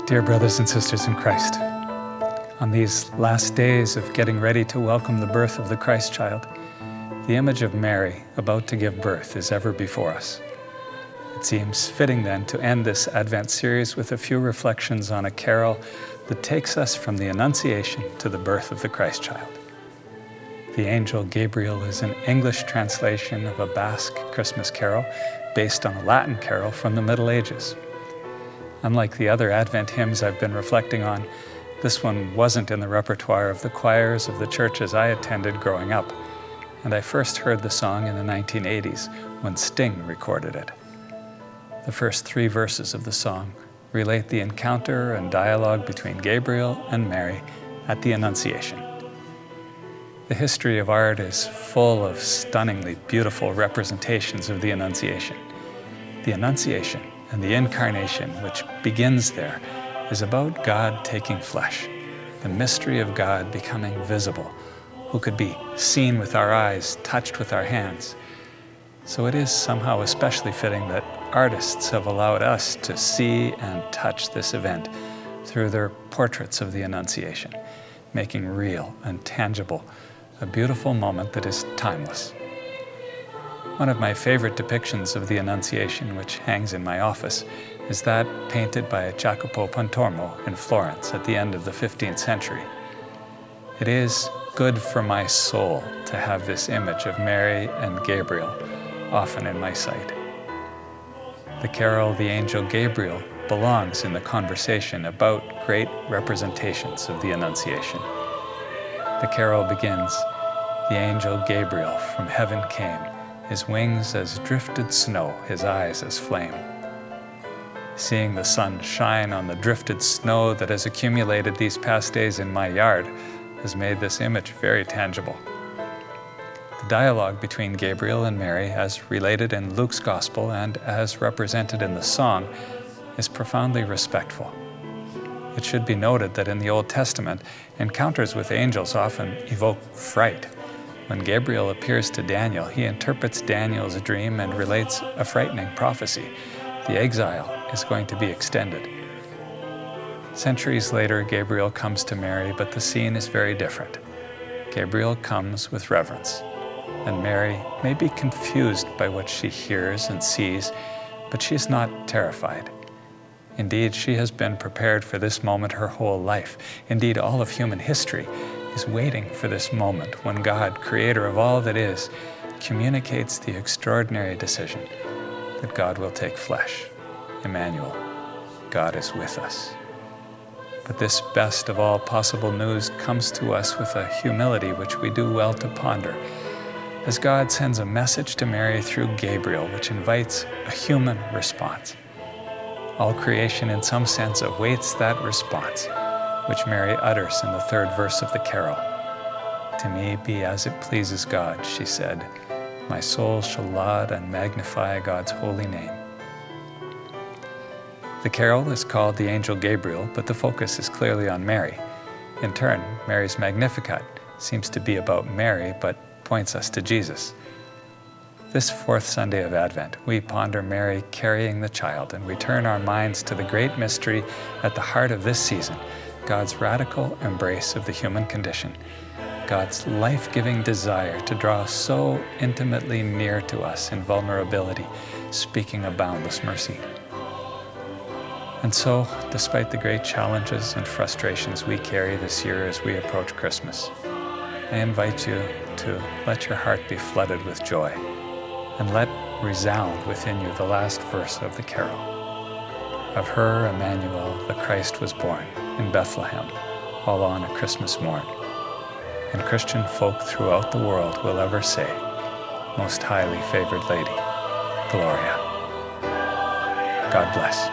Dear brothers and sisters in Christ, on these last days of getting ready to welcome the birth of the Christ child, the image of Mary about to give birth is ever before us. It seems fitting then to end this Advent series with a few reflections on a carol that takes us from the Annunciation to the birth of the Christ child. The angel Gabriel is an English translation of a Basque Christmas carol based on a Latin carol from the Middle Ages. Unlike the other Advent hymns I've been reflecting on, this one wasn't in the repertoire of the choirs of the churches I attended growing up, and I first heard the song in the 1980s when Sting recorded it. The first 3 verses of the song relate the encounter and dialogue between Gabriel and Mary at the Annunciation. The history of art is full of stunningly beautiful representations of the Annunciation. The Annunciation and the Incarnation, which begins there, is about God taking flesh, the mystery of God becoming visible, who could be seen with our eyes, touched with our hands. So it is somehow especially fitting that artists have allowed us to see and touch this event through their portraits of the Annunciation, making real and tangible a beautiful moment that is timeless. One of my favorite depictions of the Annunciation, which hangs in my office, is that painted by Jacopo Pontormo in Florence at the end of the 15th century. It is good for my soul to have this image of Mary and Gabriel often in my sight. The carol The Angel Gabriel belongs in the conversation about great representations of the Annunciation. The carol begins, "The angel Gabriel from heaven came, his wings as drifted snow, his eyes as flame." Seeing the sun shine on the drifted snow that has accumulated these past days in my yard has made this image very tangible. The dialogue between Gabriel and Mary, as related in Luke's Gospel and as represented in the song, is profoundly respectful. It should be noted that in the Old Testament, encounters with angels often evoke fright. When Gabriel appears to Daniel, he interprets Daniel's dream and relates a frightening prophecy. The exile is going to be extended. Centuries later, Gabriel comes to Mary, but the scene is very different. Gabriel comes with reverence, and Mary may be confused by what she hears and sees, but she is not terrified. Indeed, she has been prepared for this moment her whole life. Indeed, all of human history is waiting for this moment when God, creator of all that is, communicates the extraordinary decision that God will take flesh. Emmanuel, God is with us. But this best of all possible news comes to us with a humility which we do well to ponder, as God sends a message to Mary through Gabriel, which invites a human response. All creation in some sense awaits that response, which Mary utters in the 3rd verse of the carol. "To me be as it pleases God," she said. "My soul shall laud and magnify God's holy name." The carol is called The Angel Gabriel, but the focus is clearly on Mary. In turn, Mary's Magnificat seems to be about Mary, but points us to Jesus. This 4th Sunday of Advent, we ponder Mary carrying the child, and we turn our minds to the great mystery at the heart of this season, God's radical embrace of the human condition, God's life-giving desire to draw so intimately near to us in vulnerability, speaking of boundless mercy. And so, despite the great challenges and frustrations we carry this year as we approach Christmas, I invite you to let your heart be flooded with joy, and let resound within you the last verse of the carol. "Of her, Emmanuel, the Christ was born in Bethlehem, all on a Christmas morn." And Christian folk throughout the world will ever say, "Most highly favored Lady, Gloria." God bless.